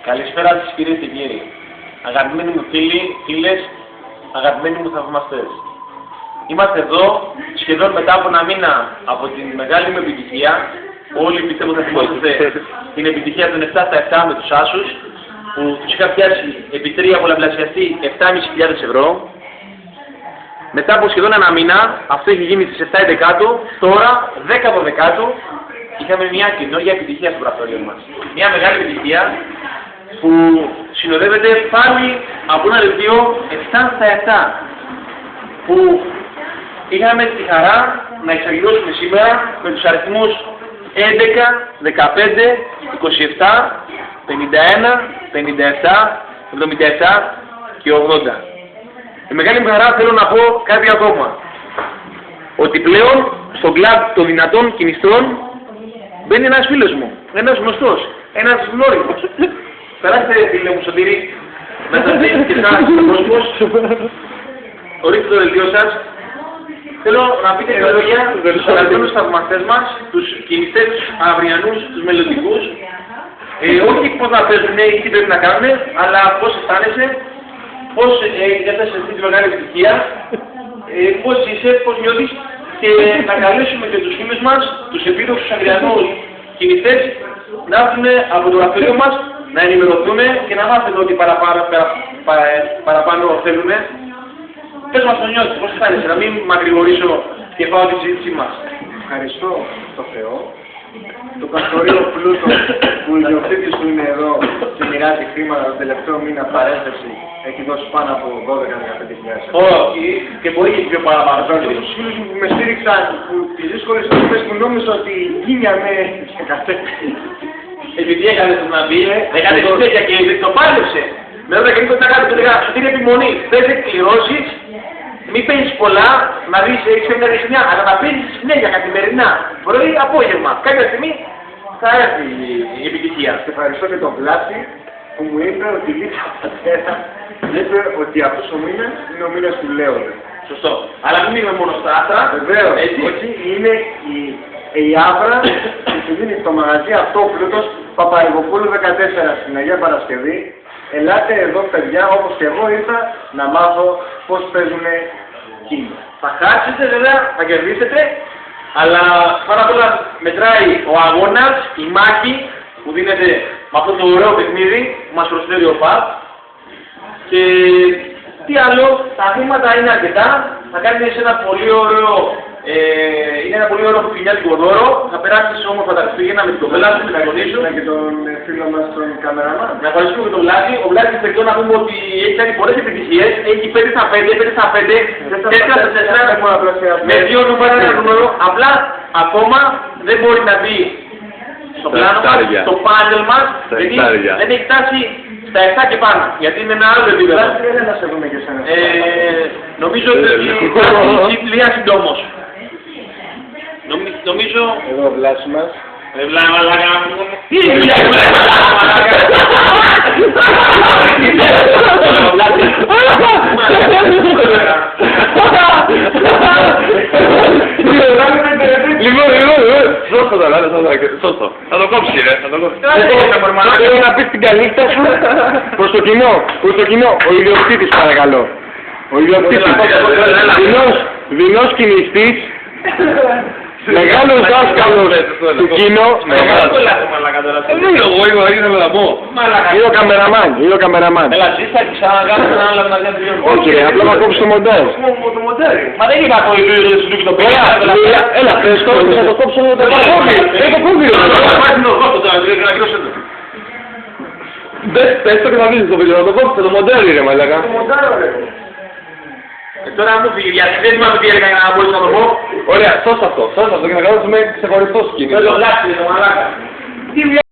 Καλησπέρα σας κυρίες και κύριοι. Αγαπημένοι μου φίλοι, φίλες, αγαπημένοι μου θαυμαστές. Είμαστε εδώ σχεδόν μετά από ένα μήνα από την μεγάλη μου επιτυχία. Όλοι πιστεύω θα θυμόσαστε την επιτυχία των 7 στα 7 με τους Άσους, που τους είχα πιάσει επί 3 πολλαπλασιαστή 7.500 ευρώ. Μετά από σχεδόν ένα μήνα, αυτό έχει γίνει στις 7 Δεκάτου, τώρα 10 από Δεκάτου, είχαμε μια καινούργια επιτυχία στο πρακτορείο μας. Μια μεγάλη επιτυχία που συνοδεύεται πάλι από ένα δελτίο 7 στα 7, που είχαμε τη χαρά να εξαγγελώσουμε σήμερα με τους αριθμούς 11, 15, 27, 51, 57, 77 και 80. Με μεγάλη μου χαρά θέλω να πω κάτι ακόμα. Ότι πλέον στον κλαμπ των δυνατών κινηστών μπαίνει ένας φίλος μου, ένας γνωστός, ένας γνώριμος. Περάστε φίλε μου Σωτήρη, να σας δείτε και εσάς ο κόσμος. Ορίστε το δελτίο σας. Θέλω να πείτε δύο λόγια στους αγαπημένους θαυμαστές μας, τους κινηστές, τους αυριανούς, τους μελλοντικούς. Όχι πώς να παίζουν ή τι πρέπει να κάνουν, αλλά πώς αισθάνεσαι, πώς έφτασες αυτή τη μεγάλη επιτυχία, πώς είσαι, πώς νιώθεις, και να καλέσουμε και τους φίλους μας, τους επίδοξους αυριανούς κινηστές, να έρθουν από το γραφείο μας, να ενημερωθούν και να μάθουν ό,τι παραπάνω θέλουν. Πες μας το νιώθεις, πώς αισθάνεσαι, να μην μακρηγορήσω και πάω τη συζήτησή μας. Ευχαριστώ τον Θεό, το πρακτορείο Πλούτο που η ιδιοκτήτης του είναι εδώ και μοιράζει χρήματα τον τελευταίο μήνα παρένθεση, έχει δώσει πάνω από 12-15.000 ευρώ. Όχι, και μπορεί και πιο παραπάνω. Τους φίλους μου που με στήριξαν, που τις δύσκολες στιγμές που νόμιζα ότι η γκίνια με κατέφυγε. Επειδή έκανες να μπει, έκανες τέτοια και το πάλεψε. Με ρωτά και λίγο τι θα κάνεις, του λέγα, σου την επιμονή, θες εκκληρώσεις, μην παίζεις πολλά, να δεις, έχεις μια δεσμιά, αλλά να παίζεις συνέχεια καθημερινά, πρωί, απόγευμα. Κάποια στιγμή θα έρθει η επιτυχία. Και ευχαριστώ και τον Βλάση που μου είπε ότι λίψα πατέρα, είπε ότι αυτός ο μήνας είναι ο μήνας του Λέοντα. Σωστό. Αλλά μην είμαι μόνο στα άστρα. Βεβαίως, όχι, είναι η άβρα που σου δίνει στο μαγαζί αυτό ο Πλούτος Παπαϊγοπούλου 14 στην Αγία Παρασκευή. Ελάτε εδώ παιδιά, όπως και εγώ ήρθα να μάθω πώς παίζουν κίνημα. Θα χάσετε βέβαια, θα κερδίσετε, αλλά πάνω απ' όλα μετράει ο αγώνας, η μάχη που δίνεται με αυτό το ωραίο παιχνίδι που μας προσφέρει ο ΠΑΠ. Και τι άλλο, τα χρήματα είναι αρκετά, θα κάνεις ένα πολύ ωραίο, είναι ένα πολύ ωραίο χριστουγεννιάτικο δώρο, θα περάσεις όμορφα τα Χριστούγεννα με την κοπέλα σου, με τα γονείς σου. Και τον φίλο μας τον καμεραμάν. Να ευχαριστούμε και τον Βλάση. Ο Βλάσης παιχτό να πούμε ότι έχει κάνει πολλές επιτυχίες, έχει 5 στα 5, 5 στα 5, 4 στα 4, με 2 νούμερα ένα νούμερο, απλά ακόμα δεν μπορεί να μπει στο πλάνο μας, στο πάνελ μας, γιατί δεν έχει φτάσει στα 7 και πάνω, γιατί είναι ένα άλλο επίπεδο. Δεν να σε δούμε και εσένα. Νομίζω ότι θα είναι πλοία συντόμως. Νομίζω... Εδώ ο Βλάσης μας. Μαλάκα μου. Τι δουλειά μου λέει μαλάκα. Λοιπόν, σώστο. Θα το κόψει ρε, θα το κόψει. Θέλω να πεις την καλύχτα σου προς το κοινό, ο ιδιοκτήτης παρακαλώ. Ο ιδιοκτήτης, δεινός κινηστής, μεγάλος δάσκαλος του κοινό. Είναι ο καμεραμάν. Έλα, ζήστα και ξαναγάμε να άλλα να διατριώνουμε. Όχι ρε, απλά να κόψεις το μοντάζ. Μα δεν είπα το ίδιο σου και το πέρα. Έλα, θα το κόψω το κόβει. Δεν το κόβει ρε. Πες το και θα δεις το βίντεο, να το κόψεις, το μοντάρι ρε μαλάκα. Τώρα μου φύγει, γιατί δεν θυμάμαι τι έλεγα να μπορείς να το πω. Ωραία, σώστα αυτό και να κάνουμε ξεχωριστό σκηνή. Δεν το βλάψει, το μαλάκα.